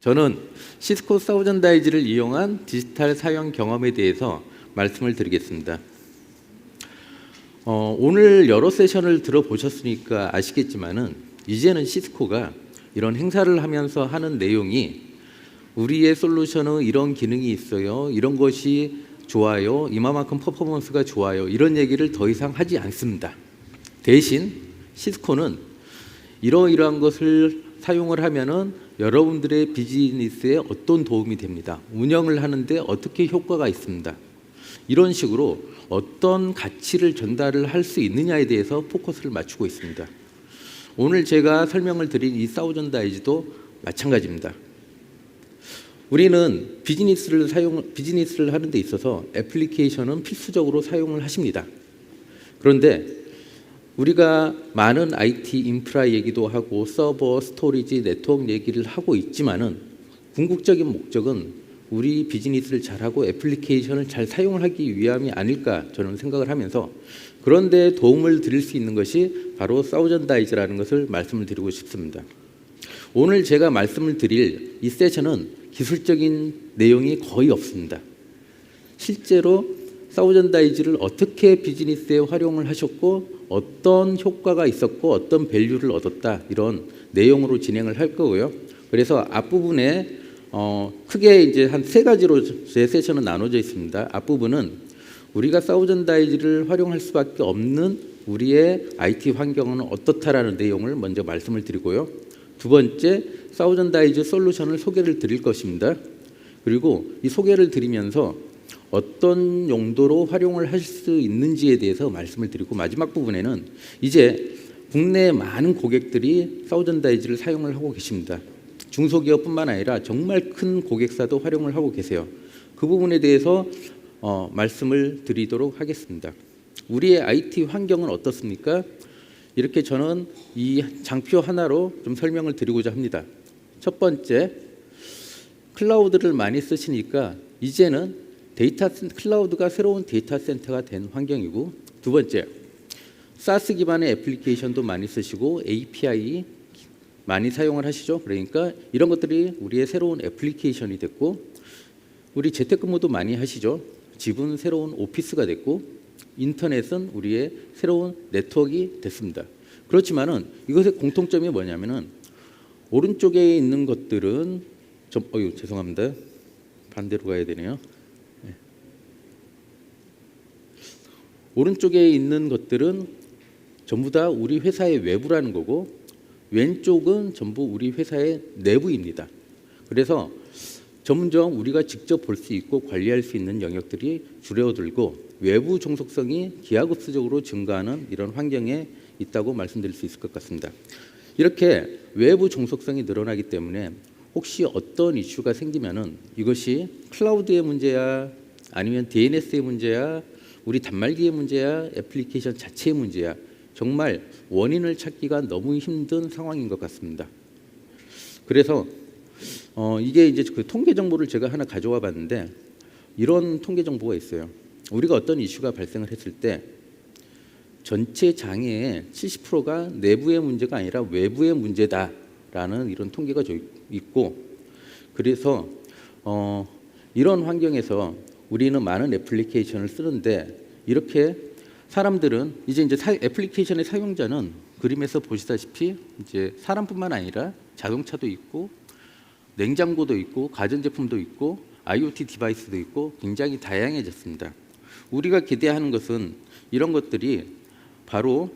저는 시스코 사우전다이즈를 이용한 디지털 사용 경험에 대해서 말씀을 드리겠습니다. 오늘 여러 세션을 들어보셨으니까 아시겠지만은 이제는 시스코가 이런 행사를 하면서 하는 내용이 우리의 솔루션은 이런 기능이 있어요, 이런 것이 좋아요, 이만큼 퍼포먼스가 좋아요, 이런 얘기를 더 이상 하지 않습니다. 대신 시스코는 이러이러한 것을 사용을 하면은 여러분들의 비즈니스에 어떤 도움이 됩니다, 운영을 하는데 어떻게 효과가 있습니다, 이런 식으로 어떤 가치를 전달을 할 수 있느냐에 대해서 포커스를 맞추고 있습니다. 오늘 제가 설명을 드린 이 사우전다이즈도 마찬가지입니다. 우리는 비즈니스를 하는 데 있어서 애플리케이션은 필수적으로 사용을 하십니다. 그런데 우리가 많은 IT 인프라 얘기도 하고 서버, 스토리지, 네트워크 얘기를 하고 있지만은 궁극적인 목적은 우리 비즈니스를 잘하고 애플리케이션을 잘 사용을 하기 위함이 아닐까 저는 생각을 하면서, 그런데 도움을 드릴 수 있는 것이 바로 사우전다이즈라는 것을 말씀을 드리고 싶습니다. 오늘 제가 말씀을 드릴 이 세션은 기술적인 내용이 거의 없습니다. 실제로 사우전다이즈를 어떻게 비즈니스에 활용을 하셨고 어떤 효과가 있었고 어떤 밸류를 얻었다, 이런 내용으로 진행을 할 거고요. 그래서 앞부분에 크게 이제 한 세 가지로 제 세션은 나눠져 있습니다. 앞부분은 우리가 사우전다이즈를 활용할 수밖에 없는 우리의 IT 환경은 어떻다라는 내용을 먼저 말씀을 드리고요. 두 번째, 사우전다이즈 솔루션을 소개를 드릴 것입니다. 그리고 이 소개를 드리면서 어떤 용도로 활용을 할 수 있는지에 대해서 말씀을 드리고, 마지막 부분에는 이제 국내 많은 고객들이 사우전다이즈를 사용을 하고 계십니다. 중소기업뿐만 아니라 정말 큰 고객사도 활용을 하고 계세요. 그 부분에 대해서 말씀을 드리도록 하겠습니다. 우리의 IT 환경은 어떻습니까? 이렇게 저는 이 장표 하나로 좀 설명을 드리고자 합니다. 첫 번째, 클라우드를 많이 쓰시니까 이제는 클라우드가 새로운 데이터 센터가 된 환경이고, 두 번째, 사스 기반의 애플리케이션도 많이 쓰시고 API 많이 사용을 하시죠. 그러니까 이런 것들이 우리의 새로운 애플리케이션이 됐고, 우리 재택근무도 많이 하시죠. 집은 새로운 오피스가 됐고, 인터넷은 우리의 새로운 네트워크가 됐습니다. 그렇지만은 이것의 공통점이 뭐냐면은 오른쪽에 있는 것들은 죄송합니다. 반대로 가야 되네요. 오른쪽에 있는 것들은 전부 다 우리 회사의 외부라는 거고, 왼쪽은 전부 우리 회사의 내부입니다. 그래서 점점 우리가 직접 볼 수 있고 관리할 수 있는 영역들이 줄어들고 외부 종속성이 기하급수적으로 증가하는 이런 환경에 있다고 말씀드릴 수 있을 것 같습니다. 이렇게 외부 종속성이 늘어나기 때문에 혹시 어떤 이슈가 생기면은 이것이 클라우드의 문제야, 아니면 DNS의 문제야, 우리 단말기의 문제야, 애플리케이션 자체의 문제야, 정말 원인을 찾기가 너무 힘든 상황인 것 같습니다. 그래서 이게 이제 그 통계 정보를 제가 하나 가져와 봤는데, 이런 통계 정보가 있어요. 우리가 어떤 이슈가 발생을 했을 때 전체 장애의 70%가 내부의 문제가 아니라 외부의 문제다라는 이런 통계가 있고, 그래서 이런 환경에서 우리는 많은 애플리케이션을 쓰는데, 이렇게 사람들은 이제 애플리케이션의 사용자는 그림에서 보시다시피 이제 사람뿐만 아니라 자동차도 있고 냉장고도 있고 가전제품도 있고 IoT 디바이스도 있고 굉장히 다양해졌습니다. 우리가 기대하는 것은 이런 것들이 바로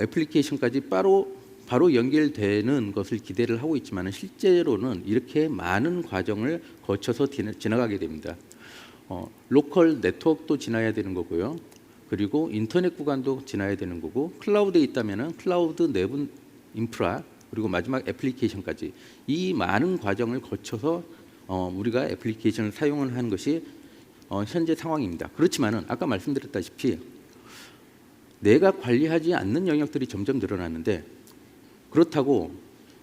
애플리케이션까지 바로 연결되는 것을 기대를 하고 있지만 실제로는 이렇게 많은 과정을 거쳐서 지나가게 됩니다. 로컬 네트워크도 지나야 되는 거고요. 그리고 인터넷 구간도 지나야 되는 거고, 클라우드에 있다면 클라우드 내부 인프라, 그리고 마지막 애플리케이션까지 이 많은 과정을 거쳐서 우리가 애플리케이션을 사용을 하는 것이 현재 상황입니다. 그렇지만은 아까 말씀드렸다시피 내가 관리하지 않는 영역들이 점점 늘어나는데, 그렇다고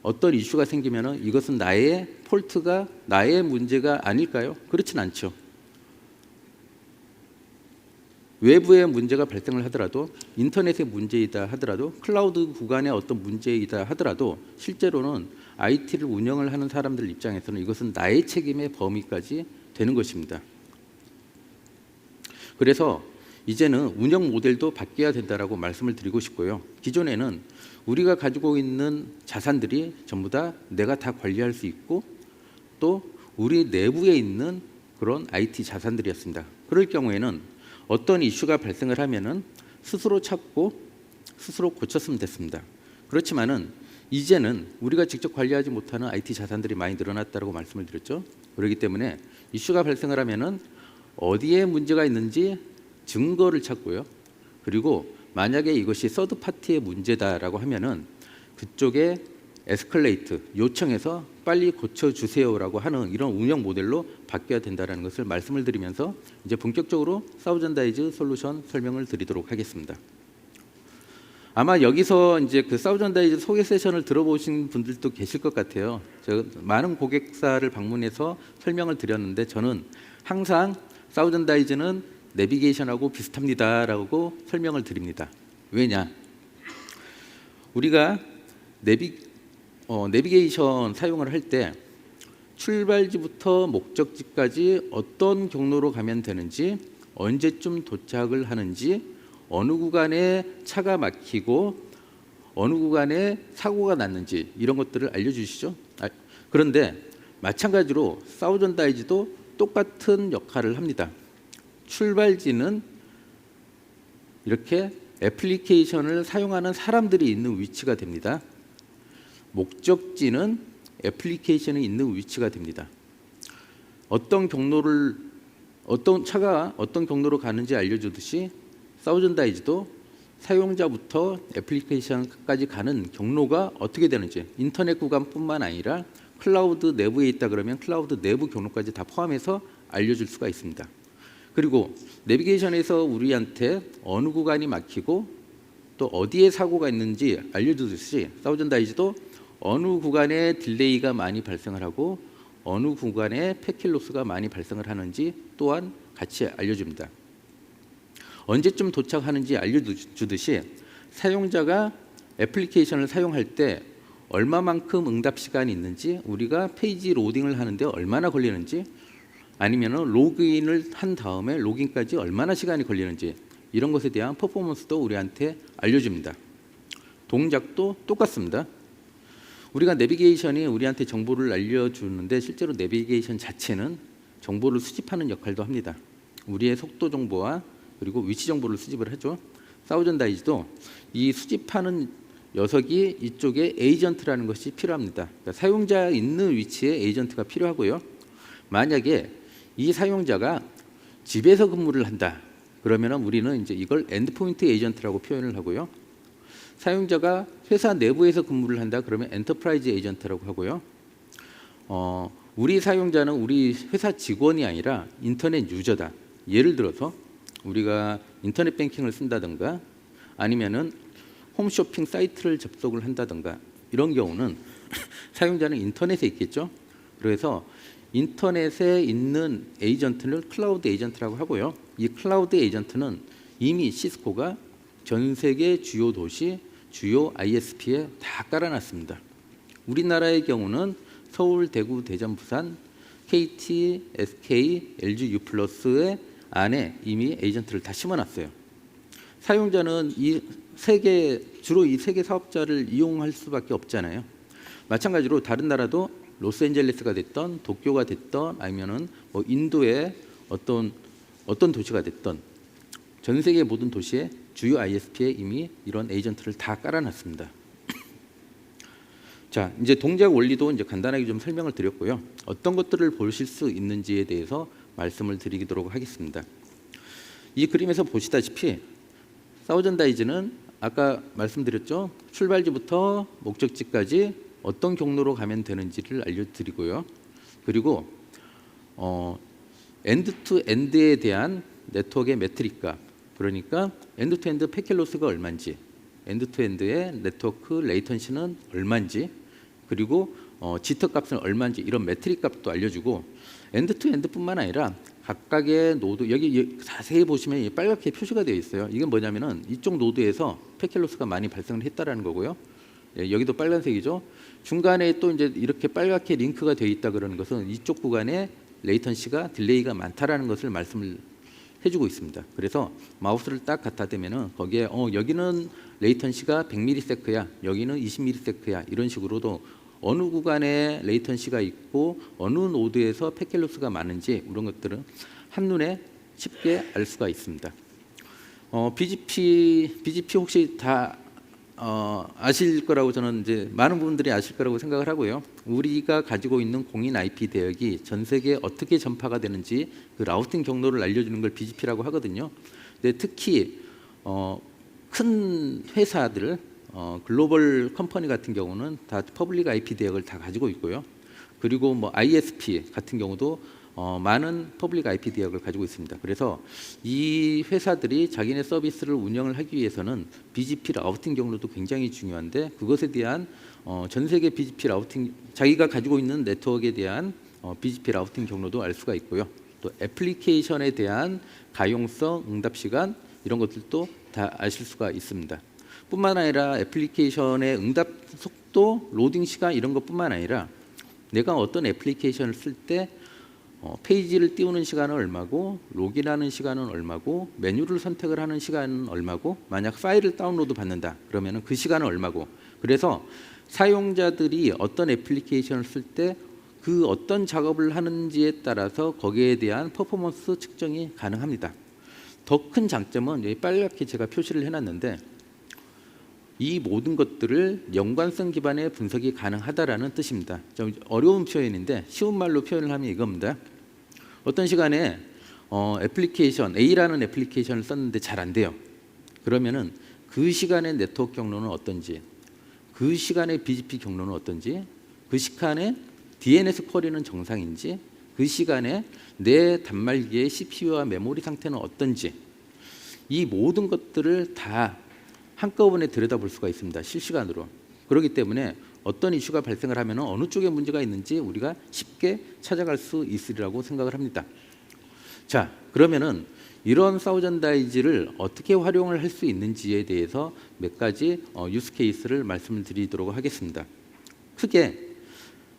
어떤 이슈가 생기면은 이것은 나의 폴트가, 나의 문제가 아닐까요? 그렇진 않죠. 외부의 문제가 발생을 하더라도 인터넷의 문제이다 하더라도 클라우드 구간의 어떤 문제이다 하더라도 실제로는 IT를 운영을 하는 사람들 입장에서는 이것은 나의 책임의 범위까지 되는 것입니다. 그래서 이제는 운영 모델도 바뀌어야 된다라고 말씀을 드리고 싶고요. 기존에는 우리가 가지고 있는 자산들이 전부 다 내가 다 관리할 수 있고 또 우리 내부에 있는 그런 IT 자산들이었습니다. 그럴 경우에는 어떤 이슈가 발생을 하면은 스스로 찾고 스스로 고쳤으면 됐습니다. 그렇지만은 이제는 우리가 직접 관리하지 못하는 IT 자산들이 많이 늘어났다고 말씀을 드렸죠. 그렇기 때문에 이슈가 발생을 하면은 어디에 문제가 있는지 증거를 찾고요. 그리고 만약에 이것이 서드 파티의 문제다라고 하면은 그쪽에 에스컬레이트 요청해서 빨리 고쳐주세요라고 하는 이런 운영 모델로 바뀌어야 된다는 것을 말씀을 드리면서 이제 본격적으로 사우전다이즈 솔루션 설명을 드리도록 하겠습니다. 아마 여기서 이제 그 사우전다이즈 소개 세션을 들어보신 분들도 계실 것 같아요. 제가 많은 고객사를 방문해서 설명을 드렸는데 저는 항상 사우전다이즈는 내비게이션하고 비슷합니다라고 설명을 드립니다. 왜냐? 우리가 내비게이션 사용을 할 때 출발지부터 목적지까지 어떤 경로로 가면 되는지, 언제쯤 도착을 하는지, 어느 구간에 차가 막히고 어느 구간에 사고가 났는지 이런 것들을 알려주시죠. 그런데 마찬가지로 사우전다이즈도 똑같은 역할을 합니다. 출발지는 이렇게 애플리케이션을 사용하는 사람들이 있는 위치가 됩니다. 목적지는 애플리케이션이 있는 위치가 됩니다. 어떤 차가 어떤 경로로 가는지 알려주듯이 사우전다이즈도 사용자부터 애플리케이션까지 가는 경로가 어떻게 되는지 인터넷 구간뿐만 아니라 클라우드 내부에 있다 그러면 클라우드 내부 경로까지 다 포함해서 알려줄 수가 있습니다. 그리고 내비게이션에서 우리한테 어느 구간이 막히고 또 어디에 사고가 있는지 알려주듯이 사우전다이즈도 어느 구간에 딜레이가 많이 발생을 하고 어느 구간에 패킷 로스가 많이 발생을 하는지 또한 같이 알려줍니다. 언제쯤 도착하는지 알려주듯이 사용자가 애플리케이션을 사용할 때 얼마만큼 응답 시간이 있는지, 우리가 페이지 로딩을 하는데 얼마나 걸리는지, 아니면 로그인을 한 다음에 로깅까지 얼마나 시간이 걸리는지 이런 것에 대한 퍼포먼스도 우리한테 알려줍니다. 동작도 똑같습니다. 우리가 내비게이션이 우리한테 정보를 알려주는데 실제로 내비게이션 자체는 정보를 수집하는 역할도 합니다. 우리의 속도 정보와 그리고 위치 정보를 수집을 하죠. 사우전다이즈도 이 수집하는 녀석이 이쪽에 에이전트라는 것이 필요합니다. 그러니까 사용자 있는 위치에 에이전트가 필요하고요. 만약에 이 사용자가 집에서 근무를 한다 그러면 우리는 이제 이걸 엔드포인트 에이전트라고 표현을 하고요. 사용자가 회사 내부에서 근무를 한다 그러면 엔터프라이즈 에이전트라고 하고요. 우리 사용자는 우리 회사 직원이 아니라 인터넷 유저다. 예를 들어서 우리가 인터넷 뱅킹을 쓴다든가 아니면은 홈쇼핑 사이트를 접속을 한다든가 이런 경우는 사용자는 인터넷에 있겠죠. 그래서 인터넷에 있는 에이전트를 클라우드 에이전트라고 하고요. 이 클라우드 에이전트는 이미 시스코가 전 세계 주요 도시, 주요 ISP에 다 깔아놨습니다. 우리나라의 경우는 서울, 대구, 대전, 부산, KT, SK, LG U+의 안에 이미 에이전트를 다 심어놨어요. 사용자는 주로 이 세 개 사업자를 이용할 수밖에 없잖아요. 마찬가지로 다른 나라도 로스앤젤레스가 됐던 도쿄가 됐던 아니면은 뭐 인도의 어떤 도시가 됐던 전 세계 모든 도시에 주요 ISP에 이미 이런 에이전트를 다 깔아놨습니다. 자, 이제 동작 원리도 이제 간단하게 좀 설명을 드렸고요. 어떤 것들을 보실 수 있는지에 대해서 말씀을 드리도록 하겠습니다. 이 그림에서 보시다시피 사우전다이즈는 아까 말씀드렸죠. 출발지부터 목적지까지 어떤 경로로 가면 되는지를 알려드리고요. 그리고 엔드투엔드에 대한 네트워크의 매트릭 값, 그러니까 엔드투엔드 패킷 로스가 얼마인지, 엔드투엔드의 네트워크 레이턴시는 얼마인지, 그리고 지터 값은 얼마인지 이런 매트릭 값도 알려주고 엔드투엔드뿐만 아니라 각각의 노드 여기 자세히 보시면 빨갛게 표시가 되어 있어요. 이건 뭐냐면은 이쪽 노드에서 패킷 로스가 많이 발생을 했다라는 거고요. 여기도 빨간색이죠. 중간에 또 이제 이렇게 빨갛게 링크가 되어 있다 그러는 것은 이쪽 구간에 레이턴시가 딜레이가 많다라는 것을 말씀을 해주고 있습니다. 그래서 마우스를 딱 갖다 대면은 거기에 여기는 레이턴시가 100ms야, 여기는 20ms야 이런 식으로도 어느 구간에 레이턴시가 있고 어느 노드에서 패킷 로스가 많은지 이런 것들은 한눈에 쉽게 알 수가 있습니다. BGP 혹시 다 아실 거라고 저는 이제 많은 분들이 아실 거라고 생각을 하고요. 우리가 가지고 있는 공인 IP 대역이 전 세계에 어떻게 전파가 되는지 그 라우팅 경로를 알려주는 걸 BGP라고 하거든요. 근데 특히 큰 회사들 글로벌 컴퍼니 같은 경우는 다 퍼블릭 IP 대역을 다 가지고 있고요. 그리고 뭐 ISP 같은 경우도 많은 퍼블릭 IP 대역을 가지고 있습니다. 그래서 이 회사들이 자기네 서비스를 운영을 하기 위해서는 BGP 라우팅 경로도 굉장히 중요한데 그것에 대한 전 세계 BGP 라우팅 자기가 가지고 있는 네트워크에 대한 BGP 라우팅 경로도 알 수가 있고요. 또 애플리케이션에 대한 가용성, 응답 시간 이런 것들도 다 아실 수가 있습니다. 뿐만 아니라 애플리케이션의 응답 속도, 로딩 시간 이런 것뿐만 아니라 내가 어떤 애플리케이션을 쓸 때 페이지를 띄우는 시간은 얼마고 로그인하는 시간은 얼마고 메뉴를 선택을 하는 시간은 얼마고 만약 파일을 다운로드 받는다 그러면 그 시간은 얼마고 그래서 사용자들이 어떤 애플리케이션을 쓸 때 그 어떤 작업을 하는지에 따라서 거기에 대한 퍼포먼스 측정이 가능합니다. 더 큰 장점은 여기 빨갛게 제가 표시를 해놨는데 이 모든 것들을 연관성 기반의 분석이 가능하다라는 뜻입니다. 좀 어려운 표현인데 쉬운 말로 표현을 하면 이겁니다. 어떤 시간에 애플리케이션 A라는 애플리케이션을 썼는데 잘 안 돼요. 그러면은 그 시간의 네트워크 경로는 어떤지, 그 시간의 BGP 경로는 어떤지, 그 시간에 DNS 쿼리는 정상인지, 그 시간에 내 단말기의 CPU와 메모리 상태는 어떤지 이 모든 것들을 다 한꺼번에 들여다볼 수가 있습니다. 실시간으로. 그렇기 때문에 어떤 이슈가 발생을 하면 어느 쪽에 문제가 있는지 우리가 쉽게 찾아갈 수 있으리라고 생각을 합니다. 자, 그러면은 이런 사우전다이즈를 어떻게 활용을 할 수 있는지에 대해서 몇 가지 유스 케이스를 말씀을 드리도록 하겠습니다. 크게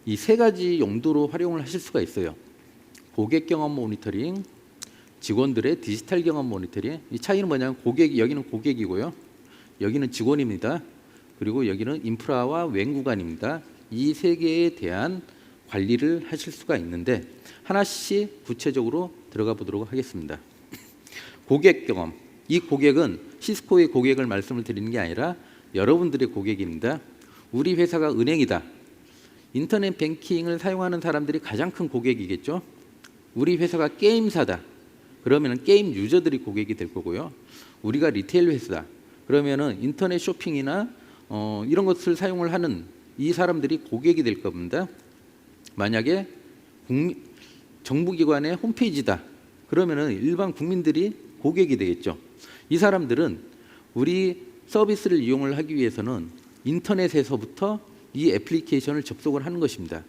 이 세 가지 용도로 활용을 하실 수가 있어요. 고객 경험 모니터링, 직원들의 디지털 경험 모니터링. 이 차이는 뭐냐면 여기는 고객이고요. 여기는 직원입니다. 그리고 여기는 인프라와 웬 구간입니다. 이 세 개에 대한 관리를 하실 수가 있는데 하나씩 구체적으로 들어가 보도록 하겠습니다. 고객 경험. 이 고객은 시스코의 고객을 말씀을 드리는 게 아니라 여러분들의 고객입니다. 우리 회사가 은행이다. 인터넷 뱅킹을 사용하는 사람들이 가장 큰 고객이겠죠. 우리 회사가 게임사다. 그러면 게임 유저들이 고객이 될 거고요. 우리가 리테일 회사다. 그러면은 인터넷 쇼핑이나 이런 것을 사용을 하는 이 사람들이 고객이 될 겁니다. 만약에 정부기관의 홈페이지다. 그러면은 일반 국민들이 고객이 되겠죠. 이 사람들은 우리 서비스를 이용을 하기 위해서는 인터넷에서부터 이 애플리케이션을 접속을 하는 것입니다.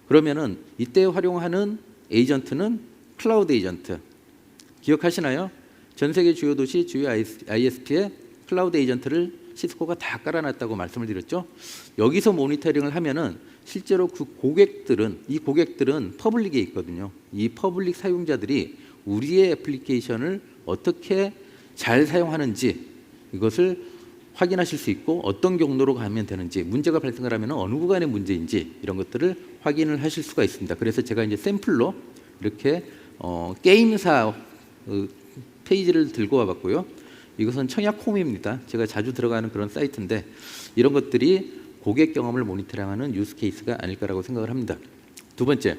그러면은 이때 활용하는 에이전트는 클라우드 에이전트. 기억하시나요? 전 세계 주요 도시, 주요 ISP에 클라우드 에이전트를 시스코가 다 깔아놨다고 말씀을 드렸죠. 여기서 모니터링을 하면은 실제로 이 고객들은 퍼블릭에 있거든요. 이 퍼블릭 사용자들이 우리의 애플리케이션을 어떻게 잘 사용하는지 이것을 확인하실 수 있고 어떤 경로로 가면 되는지 문제가 발생을 하면 어느 구간의 문제인지 이런 것들을 확인을 하실 수가 있습니다. 그래서 제가 이제 샘플로 이렇게 게임사 페이지를 들고 와봤고요. 이것은 청약홈입니다. 제가 자주 들어가는 그런 사이트인데 이런 것들이 고객 경험을 모니터링하는 유스 케이스가 아닐까라고 생각을 합니다. 두 번째,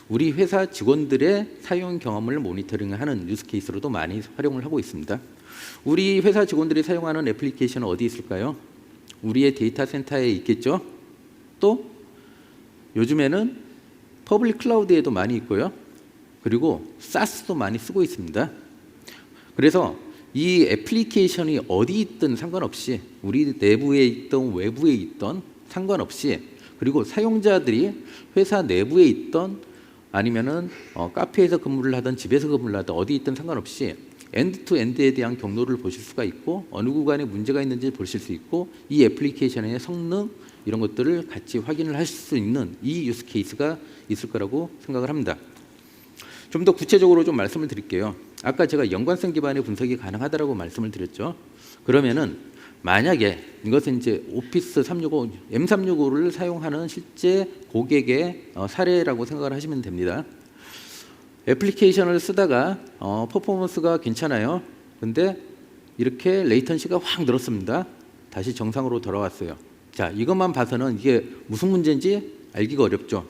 우리 회사 직원들의 사용 경험을 모니터링하는 유스 케이스로도 많이 활용을 하고 있습니다. 우리 회사 직원들이 사용하는 애플리케이션은 어디 있을까요? 우리의 데이터 센터에 있겠죠. 또 요즘에는 퍼블릭 클라우드에도 많이 있고요. 그리고 SaaS도 많이 쓰고 있습니다. 그래서 이 애플리케이션이 어디 있든 상관없이 우리 내부에 있던 외부에 있던 상관없이 그리고 사용자들이 회사 내부에 있던 아니면은 카페에서 근무를 하든 집에서 근무를 하든 어디 있든 상관없이 엔드투엔드에 대한 경로를 보실 수가 있고 어느 구간에 문제가 있는지 보실 수 있고 이 애플리케이션의 성능 이런 것들을 같이 확인을 하실 수 있는 이 유스 케이스가 있을 거라고 생각을 합니다. 좀 더 구체적으로 좀 말씀을 드릴게요. 아까 제가 연관성 기반의 분석이 가능하다라고 말씀을 드렸죠. 그러면은 만약에 이것은 이제 오피스 365, M365를 사용하는 실제 고객의 사례라고 생각을 하시면 됩니다. 애플리케이션을 쓰다가 퍼포먼스가 괜찮아요. 근데 이렇게 레이턴시가 확 늘었습니다. 다시 정상으로 돌아왔어요. 자, 이것만 봐서는 이게 무슨 문제인지 알기가 어렵죠.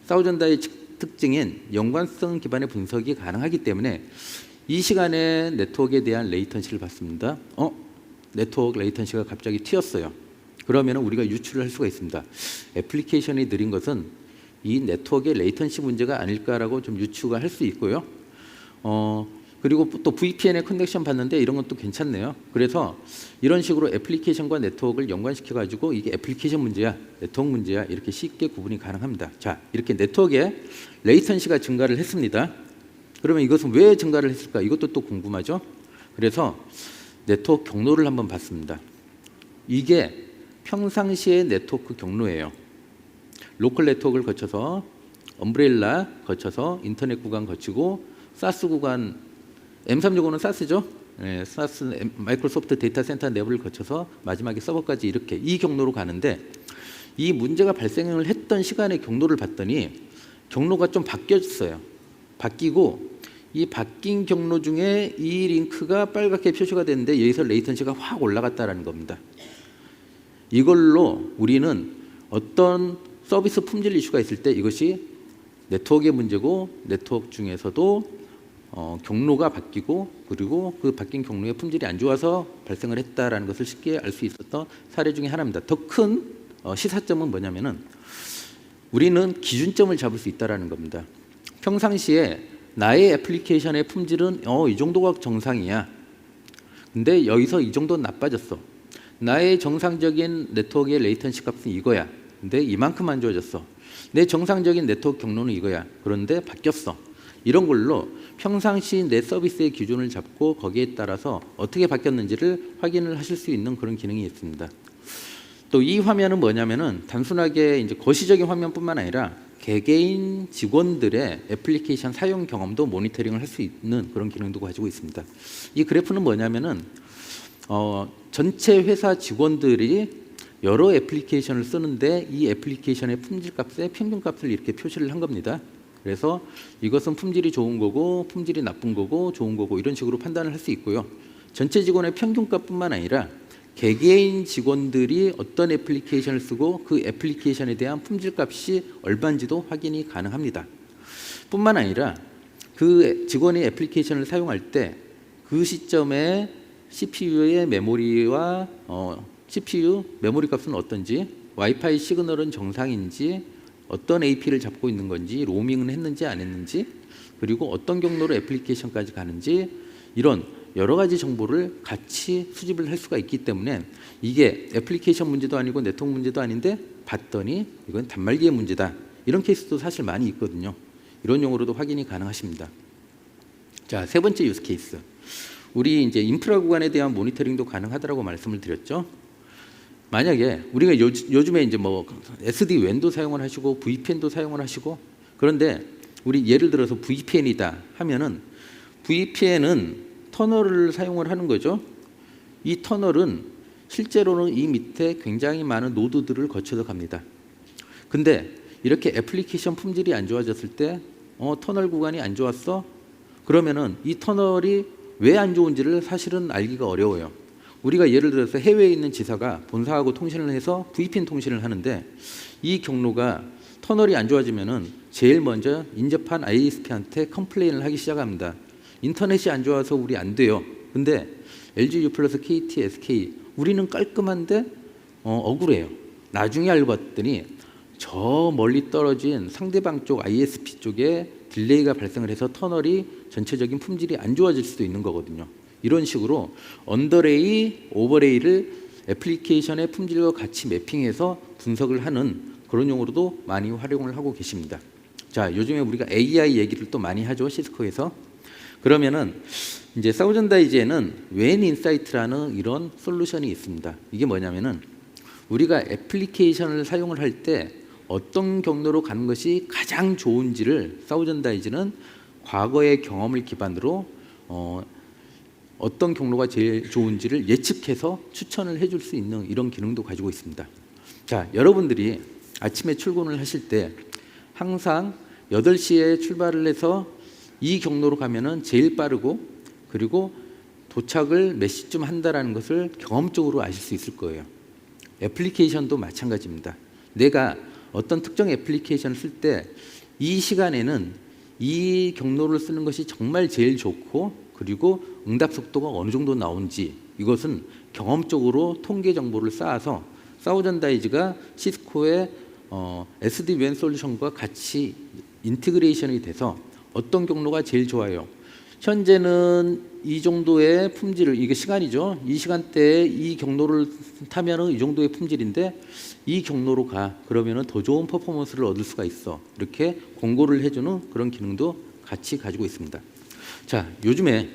사우전다의 특징인 연관성 기반의 분석이 가능하기 때문에 이 시간에 네트워크에 대한 레이턴시를 봤습니다. 네트워크 레이턴시가 갑자기 튀었어요. 그러면 우리가 유추를 할 수가 있습니다. 애플리케이션이 느린 것은 이 네트워크의 레이턴시 문제가 아닐까라고 좀 유추가 할 수 있고요. 그리고 또 VPN에 커넥션 받는데 이런 것도 괜찮네요. 그래서 이런 식으로 애플리케이션과 네트워크를 연관시켜 가지고 이게 애플리케이션 문제야, 네트워크 문제야 이렇게 쉽게 구분이 가능합니다. 자, 이렇게 네트워크에 레이턴시가 증가를 했습니다. 그러면 이것은 왜 증가를 했을까? 이것도 또 궁금하죠. 그래서 네트워크 경로를 한번 봤습니다. 이게 평상시의 네트워크 경로예요. 로컬 네트워크를 거쳐서 엄브렐라 거쳐서 인터넷 구간 거치고 사스 구간, M365는 사스죠. 네, 사스 마이크로소프트 데이터 센터 내부를 거쳐서 마지막에 서버까지 이렇게 이 경로로 가는데 이 문제가 발생을 했던 시간의 경로를 봤더니 경로가 좀 바뀌었어요. 바뀌고 이 바뀐 경로 중에 이 링크가 빨갛게 표시가 됐는데 여기서 레이턴시가 확 올라갔다라는 겁니다. 이걸로 우리는 어떤 서비스 품질 이슈가 있을 때 이것이 네트워크의 문제고 네트워크 중에서도 경로가 바뀌고 그리고 그 바뀐 경로의 품질이 안 좋아서 발생을 했다라는 것을 쉽게 알 수 있었던 사례 중에 하나입니다. 더 큰 시사점은 뭐냐면은 우리는 기준점을 잡을 수 있다라는 겁니다. 평상시에 나의 애플리케이션의 품질은 이 정도가 정상이야. 근데 여기서 이 정도는 나빠졌어. 나의 정상적인 네트워크의 레이턴시 값은 이거야. 근데 이만큼 안 좋아졌어. 내 정상적인 네트워크 경로는 이거야. 그런데 바뀌었어. 이런 걸로 평상시 내 서비스의 기준을 잡고 거기에 따라서 어떻게 바뀌었는지를 확인을 하실 수 있는 그런 기능이 있습니다. 또 이 화면은 뭐냐면은 단순하게 이제 거시적인 화면뿐만 아니라 개개인 직원들의 애플리케이션 사용 경험도 모니터링을 할 수 있는 그런 기능도 가지고 있습니다. 이 그래프는 뭐냐면은 전체 회사 직원들이 여러 애플리케이션을 쓰는데 이 애플리케이션의 품질값의 평균값을 이렇게 표시를 한 겁니다. 그래서 이것은 품질이 좋은 거고 품질이 나쁜 거고 좋은 거고 이런 식으로 판단을 할 수 있고요. 전체 직원의 평균값뿐만 아니라 개개인 직원들이 어떤 애플리케이션을 쓰고 그 애플리케이션에 대한 품질값이 얼마인지도 확인이 가능합니다. 뿐만 아니라 그 직원이 애플리케이션을 사용할 때 그 시점에 CPU의 메모리와 CPU 메모리 값은 어떤지, 와이파이 시그널은 정상인지, 어떤 AP를 잡고 있는 건지, 로밍은 했는지 안 했는지, 그리고 어떤 경로로 애플리케이션까지 가는지 이런 여러 가지 정보를 같이 수집을 할 수가 있기 때문에 이게 애플리케이션 문제도 아니고 네트워크 문제도 아닌데 봤더니 이건 단말기의 문제다. 이런 케이스도 사실 많이 있거든요. 이런 용어로도 확인이 가능하십니다. 자, 세 번째 유스 케이스. 우리 이제 인프라 구간에 대한 모니터링도 가능하다라고 말씀을 드렸죠. 만약에 우리가 요즘에 이제 뭐 SD-WAN도 사용을 하시고 VPN도 사용을 하시고 그런데 우리 예를 들어서 VPN이다 하면은 VPN은 터널을 사용을 하는 거죠. 이 터널은 실제로는 이 밑에 굉장히 많은 노드들을 거쳐서 갑니다. 근데 이렇게 애플리케이션 품질이 안 좋아졌을 때 터널 구간이 안 좋았어? 그러면은 이 터널이 왜 안 좋은지를 사실은 알기가 어려워요. 우리가 예를 들어서 해외에 있는 지사가 본사하고 통신을 해서 VPN 통신을 하는데 이 경로가 터널이 안 좋아지면은 제일 먼저 인접한 ISP한테 컴플레인을 하기 시작합니다. 인터넷이 안 좋아서 우리 안 돼요. 근데 LG U+, KT, SK 우리는 깔끔한데 억울해요. 나중에 알고 봤더니 저 멀리 떨어진 상대방 쪽 ISP 쪽에 딜레이가 발생을 해서 터널이 전체적인 품질이 안 좋아질 수도 있는 거거든요. 이런 식으로 언더레이, 오버레이를 애플리케이션의 품질과 같이 매핑해서 분석을 하는 그런 용어로도 많이 활용을 하고 계십니다. 자, 요즘에 우리가 AI 얘기를 또 많이 하죠, 시스코에서. 그러면은 이제 사우전다이즈에는 웬 인사이트라는 이런 솔루션이 있습니다. 이게 뭐냐면은 우리가 애플리케이션을 사용을 할 때 어떤 경로로 가는 것이 가장 좋은지를 사우전다이즈는 과거의 경험을 기반으로 어떤 경로가 제일 좋은지를 예측해서 추천을 해줄 수 있는 이런 기능도 가지고 있습니다. 자, 여러분들이 아침에 출근을 하실 때 항상 8시에 출발을 해서 이 경로로 가면은 제일 빠르고 그리고 도착을 몇 시쯤 한다라는 것을 경험적으로 아실 수 있을 거예요. 애플리케이션도 마찬가지입니다. 내가 어떤 특정 애플리케이션을 쓸 때 이 시간에는 이 경로를 쓰는 것이 정말 제일 좋고 그리고 응답 속도가 어느 정도 나오는지 이것은 경험적으로 통계 정보를 쌓아서 사우전다이즈가 시스코의 SD-WAN 솔루션과 같이 인티그레이션이 돼서 어떤 경로가 제일 좋아요. 현재는 이 정도의 품질을, 이게 시간이죠. 이 시간대에 이 경로를 타면은 이 정도의 품질인데 이 경로로 가. 그러면은 더 좋은 퍼포먼스를 얻을 수가 있어. 이렇게 공고를 해주는 그런 기능도 같이 가지고 있습니다. 자, 요즘에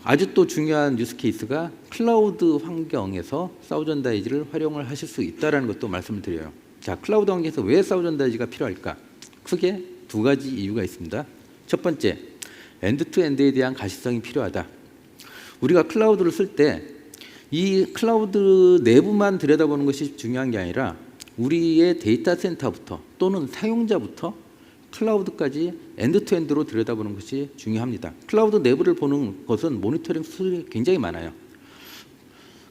아주 또 중요한 유스 케이스가 클라우드 환경에서 사우전다이즈를 활용을 하실 수 있다는 것도 말씀을 드려요. 자, 클라우드 환경에서 왜 사우전다이즈가 필요할까? 크게 두 가지 이유가 있습니다. 첫 번째, 엔드투엔드에 대한 가시성이 필요하다. 우리가 클라우드를 쓸 때 이 클라우드 내부만 들여다보는 것이 중요한 게 아니라 우리의 데이터 센터부터 또는 사용자부터 클라우드까지 엔드투엔드로 들여다보는 것이 중요합니다. 클라우드 내부를 보는 것은 모니터링 수술이 굉장히 많아요.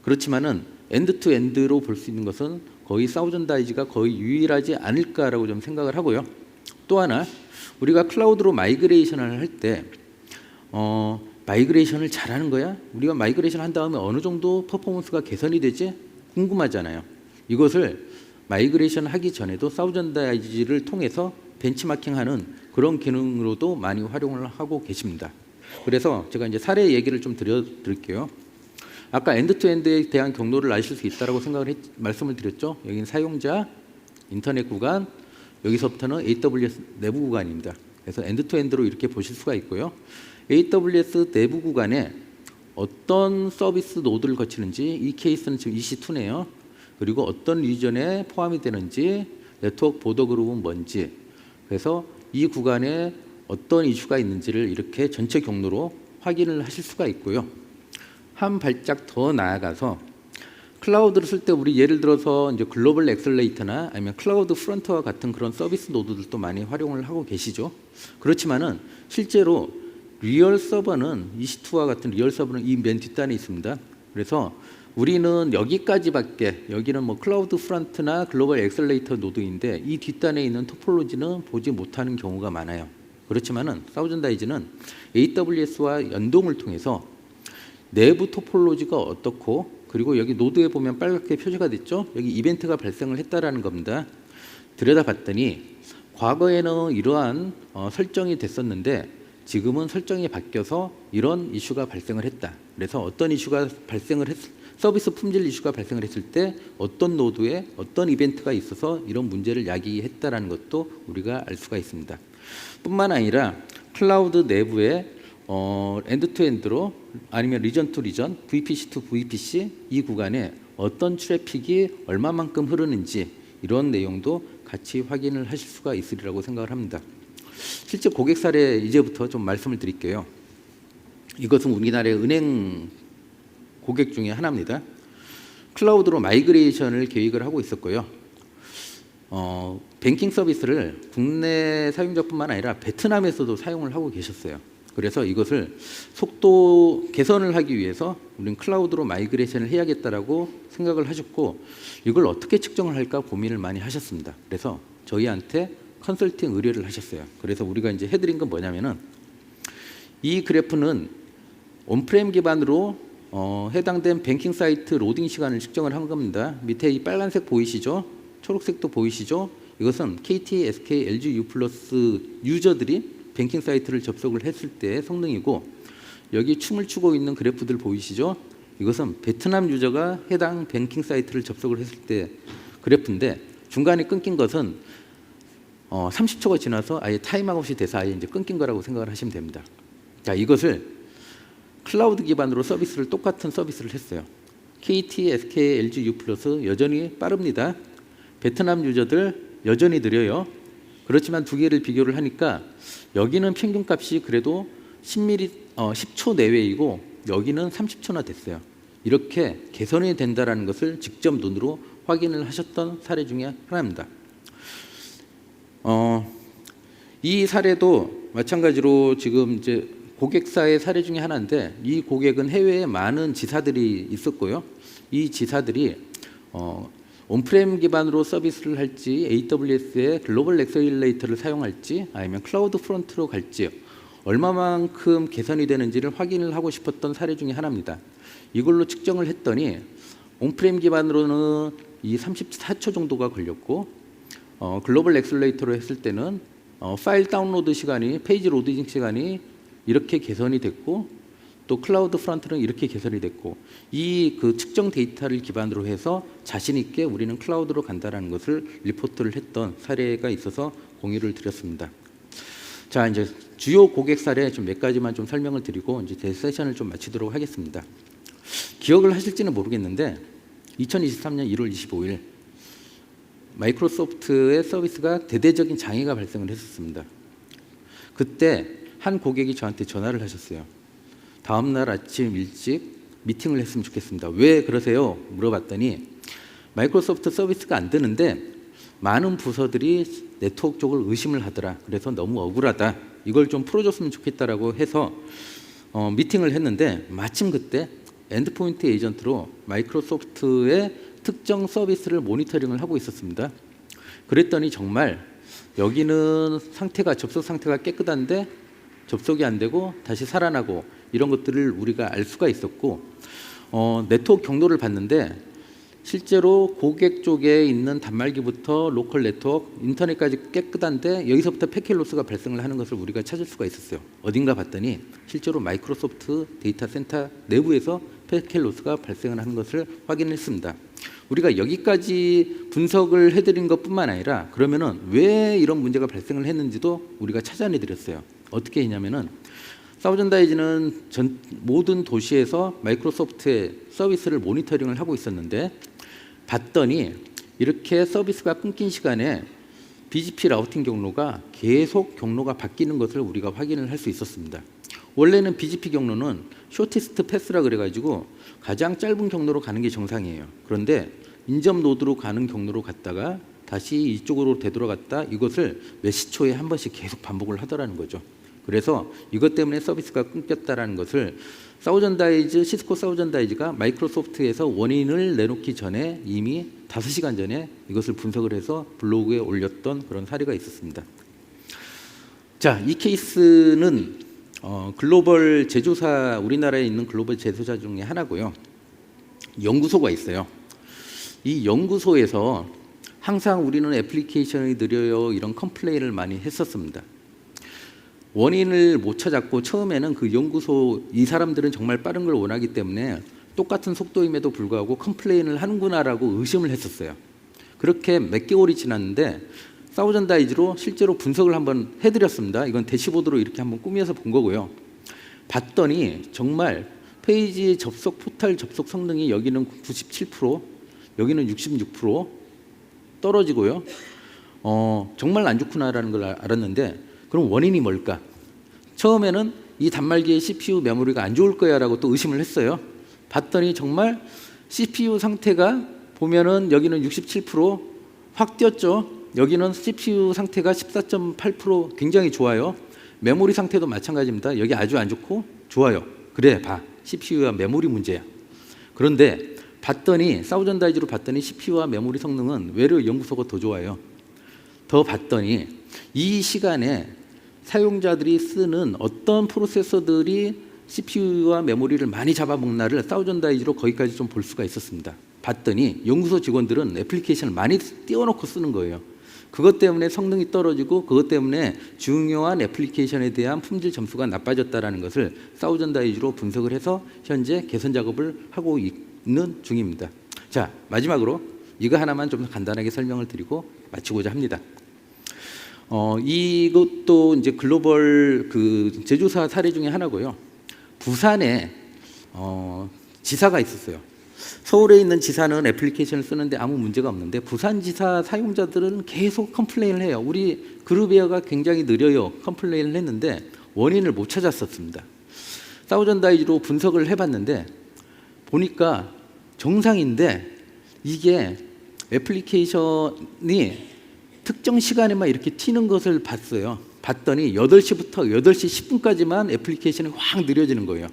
그렇지만은 엔드투엔드로 볼 수 있는 것은 거의 사우전다이즈가 거의 유일하지 않을까라고 좀 생각을 하고요. 또 하나, 우리가 클라우드로 마이그레이션을 할 때 마이그레이션을 잘하는 거야? 우리가 마이그레이션 한 다음에 어느 정도 퍼포먼스가 개선이 되지? 궁금하잖아요. 이것을 마이그레이션 하기 전에도 사우전다이즈를 통해서 벤치마킹하는 그런 기능으로도 많이 활용을 하고 계십니다. 그래서 제가 이제 사례 얘기를 좀 드릴게요. 아까 엔드투엔드에 대한 경로를 아실 수 있다고 말씀을 드렸죠. 여기는 사용자, 인터넷 구간, 여기서부터는 AWS 내부 구간입니다. 그래서 엔드투엔드로 이렇게 보실 수가 있고요. AWS 내부 구간에 어떤 서비스 노드를 거치는지, 이 케이스는 지금 EC2네요. 그리고 어떤 리전에 포함이 되는지, 네트워크 보더 그룹은 뭔지, 그래서 이 구간에 어떤 이슈가 있는지를 이렇게 전체 경로로 확인을 하실 수가 있고요. 한 발짝 더 나아가서 클라우드를 쓸 때 우리 예를 들어서 이제 글로벌 엑셀레이터나 아니면 클라우드 프론트와 같은 그런 서비스 노드들도 많이 활용을 하고 계시죠. 그렇지만은 실제로 리얼 서버는 EC2와 같은 리얼 서버는 이 맨 뒷단에 있습니다. 그래서 우리는 여기까지밖에, 여기는 뭐 클라우드 프론트나 글로벌 엑셀레이터 노드인데 이 뒷단에 있는 토폴로지는 보지 못하는 경우가 많아요. 그렇지만은 사우전다이즈는 AWS와 연동을 통해서 내부 토폴로지가 어떻고, 그리고 여기 노드에 보면 빨갛게 표시가 됐죠. 여기 이벤트가 발생을 했다라는 겁니다. 들여다봤더니 과거에는 이러한 설정이 됐었는데 지금은 설정이 바뀌어서 이런 이슈가 발생을 했다. 그래서 어떤 이슈가 서비스 품질 이슈가 발생을 했을 때 어떤 노드에 어떤 이벤트가 있어서 이런 문제를 야기했다라는 것도 우리가 알 수가 있습니다. 뿐만 아니라 클라우드 내부에 엔드투엔드로 아니면 리전 투 리전, VPC 투 VPC 이 구간에 어떤 트래픽이 얼마만큼 흐르는지 이런 내용도 같이 확인을 하실 수가 있으리라고 생각을 합니다. 실제 고객 사례 이제부터 좀 말씀을 드릴게요. 이것은 우리나라의 은행 고객 중에 하나입니다. 클라우드로 마이그레이션을 계획을 하고 있었고요. 뱅킹 서비스를 국내 사용자뿐만 아니라 베트남에서도 사용을 하고 계셨어요. 그래서 이것을 속도 개선을 하기 위해서 우리는 클라우드로 마이그레이션을 해야겠다라고 생각을 하셨고 이걸 어떻게 측정을 할까 고민을 많이 하셨습니다. 그래서 저희한테 컨설팅 의뢰를 하셨어요. 그래서 우리가 이제 해드린 건 뭐냐면은 이 그래프는 온프렘 기반으로 해당된 뱅킹 사이트 로딩 시간을 측정을 한 겁니다. 밑에 이 빨간색 보이시죠? 초록색도 보이시죠? 이것은 KT, SK, LG U 플러스 유저들이 뱅킹 사이트를 접속을 했을 때의 성능이고 여기 춤을 추고 있는 그래프들 보이시죠? 이것은 베트남 유저가 해당 뱅킹 사이트를 접속을 했을 때 그래프인데 중간에 끊긴 것은 30초가 지나서 아예 타임아웃이 돼서 아예 이제 끊긴 거라고 생각을 하시면 됩니다. 자, 이것을 클라우드 기반으로 서비스를 똑같은 서비스를 했어요. KT, SK, LG U+ 여전히 빠릅니다. 베트남 유저들 여전히 느려요. 그렇지만 두 개를 비교를 하니까 여기는 평균값이 그래도 10초 내외이고 여기는 30초나 됐어요. 이렇게 개선이 된다는 것을 직접 눈으로 확인을 하셨던 사례 중에 하나입니다. 이 사례도 마찬가지로 지금 이제 고객사의 사례 중에 하나인데, 이 고객은 해외에 많은 지사들이 있었고요. 이 지사들이 온프레임 기반으로 서비스를 할지, AWS의 글로벌 엑셀러레이터를 사용할지, 아니면 클라우드 프론트로 갈지 얼마만큼 개선이 되는지를 확인을 하고 싶었던 사례 중에 하나입니다. 이걸로 측정을 했더니 온프레임 기반으로는 이 34초 정도가 걸렸고, 글로벌 엑셀러레이터로 했을 때는 파일 다운로드 시간이, 페이지 로딩 시간이 이렇게 개선이 됐고, 또 클라우드 프론트는 이렇게 개선이 됐고, 이 그 측정 데이터를 기반으로 해서 자신 있게 우리는 클라우드로 간다라는 것을 리포트를 했던 사례가 있어서 공유를 드렸습니다. 자, 이제 주요 고객 사례 좀 몇 가지만 좀 설명을 드리고 이제 제 세션을 좀 마치도록 하겠습니다. 기억을 하실지는 모르겠는데 2023년 1월 25일 마이크로소프트의 서비스가 대대적인 장애가 발생을 했었습니다. 그때 한 고객이 저한테 전화를 하셨어요. 다음 날 아침 일찍 미팅을 했으면 좋겠습니다. 왜 그러세요? 물어봤더니 마이크로소프트 서비스가 안 되는데 많은 부서들이 네트워크 쪽을 의심을 하더라. 그래서 너무 억울하다. 이걸 좀 풀어줬으면 좋겠다라고 해서 미팅을 했는데, 마침 그때 엔드포인트 에이전트로 마이크로소프트의 특정 서비스를 모니터링을 하고 있었습니다. 그랬더니 정말 여기는 접속 상태가 깨끗한데 접속이 안 되고 다시 살아나고 이런 것들을 우리가 알 수가 있었고, 네트워크 경로를 봤는데 실제로 고객 쪽에 있는 단말기부터 로컬 네트워크, 인터넷까지 깨끗한데 여기서부터 패킷 로스가 발생을 하는 것을 우리가 찾을 수가 있었어요. 어딘가 봤더니 실제로 마이크로소프트 데이터 센터 내부에서 패킷 로스가 발생을 하는 것을 확인했습니다. 우리가 여기까지 분석을 해드린 것뿐만 아니라 그러면은 왜 이런 문제가 발생을 했는지도 우리가 찾아내드렸어요. 어떻게 했냐면은 사우전다이즈는 모든 도시에서 마이크로소프트의 서비스를 모니터링을 하고 있었는데, 봤더니 이렇게 서비스가 끊긴 시간에 BGP 라우팅 경로가 계속 경로가 바뀌는 것을 우리가 확인을 할 수 있었습니다. 원래는 BGP 경로는 쇼티스트 패스라 그래가지고 가장 짧은 경로로 가는 게 정상이에요. 그런데 인접 노드로 가는 경로로 갔다가 다시 이쪽으로 되돌아갔다, 이것을 몇십 초에 한 번씩 계속 반복을 하더라는 거죠. 그래서 이것 때문에 서비스가 끊겼다라는 것을 시스코 사우전다이즈가 마이크로소프트에서 원인을 내놓기 전에 이미 5시간 전에 이것을 분석을 해서 블로그에 올렸던 그런 사례가 있었습니다. 자, 이 케이스는 글로벌 제조사, 우리나라에 있는 글로벌 제조사 중에 하나고요. 연구소가 있어요. 이 연구소에서 항상 우리는 애플리케이션이 느려요, 이런 컴플레인을 많이 했었습니다. 원인을 못 찾았고, 처음에는 그 연구소 이 사람들은 정말 빠른 걸 원하기 때문에 똑같은 속도임에도 불구하고 컴플레인을 하는구나라고 의심을 했었어요. 그렇게 몇 개월이 지났는데 사우전다이즈로 실제로 분석을 한번 해드렸습니다. 이건 대시보드로 이렇게 한번 꾸며서 본 거고요. 봤더니 정말 페이지 접속, 포털 접속 성능이 여기는 97%, 여기는 66% 떨어지고요. 정말 안 좋구나라는 걸 알았는데, 그럼 원인이 뭘까? 처음에는 이 단말기의 CPU 메모리가 안 좋을 거야 라고 또 의심을 했어요. 봤더니 정말 CPU 상태가 보면은 여기는 67%확 뛰었죠. 여기는 CPU 상태가 14.8% 굉장히 좋아요. 메모리 상태도 마찬가지입니다. 여기 아주 안 좋고 좋아요. 그래 봐, CPU와 메모리 문제야. 그런데 봤더니 사우전다이즈로 봤더니 CPU와 메모리 성능은 외려 연구소가 더 좋아요. 더 봤더니 이 시간에 사용자들이 쓰는 어떤 프로세서들이 CPU와 메모리를 많이 잡아먹나를 사우전다이즈로 거기까지 좀 볼 수가 있었습니다. 봤더니 연구소 직원들은 애플리케이션을 많이 띄워놓고 쓰는 거예요. 그것 때문에 성능이 떨어지고 그것 때문에 중요한 애플리케이션에 대한 품질 점수가 나빠졌다는 것을 사우전다이즈로 분석을 해서 현재 개선 작업을 하고 있는 중입니다. 자, 마지막으로 이거 하나만 좀 간단하게 설명을 드리고 마치고자 합니다. 이것도 이제 글로벌 그 제조사 사례 중에 하나고요. 부산에 지사가 있었어요. 서울에 있는 지사는 애플리케이션을 쓰는데 아무 문제가 없는데 부산 지사 사용자들은 계속 컴플레인을 해요. 우리 그루비어가 굉장히 느려요. 컴플레인을 했는데 원인을 못 찾았었습니다. 사우전다이즈로 분석을 해봤는데 보니까 정상인데 이게 애플리케이션이 특정 시간에만 이렇게 튀는 것을 봤어요. 봤더니 8시부터 8시 10분까지만 애플리케이션이 확 느려지는 거예요.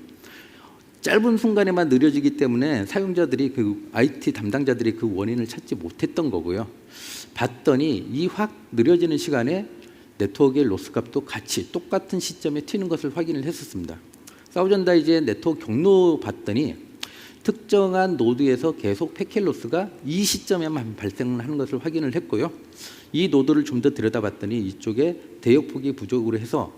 짧은 순간에만 느려지기 때문에 사용자들이 그 IT 담당자들이 그 원인을 찾지 못했던 거고요. 봤더니 이 확 느려지는 시간에 네트워크의 로스 값도 같이 똑같은 시점에 튀는 것을 확인을 했었습니다. 사우전다이즈의 네트워크 경로 봤더니 특정한 노드에서 계속 패킷 로스가 이 시점에만 발생하는 것을 확인을 했고요. 이 노드를 좀 더 들여다봤더니 이쪽에 대역폭이 부족으로 해서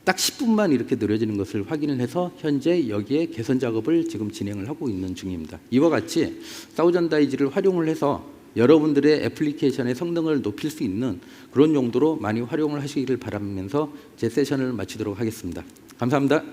딱 10분만 이렇게 느려지는 것을 확인을 해서 현재 여기에 개선 작업을 지금 진행을 하고 있는 중입니다. 이와 같이 사우전다이즈를 활용을 해서 여러분들의 애플리케이션의 성능을 높일 수 있는 그런 용도로 많이 활용을 하시기를 바라면서 제 세션을 마치도록 하겠습니다. 감사합니다.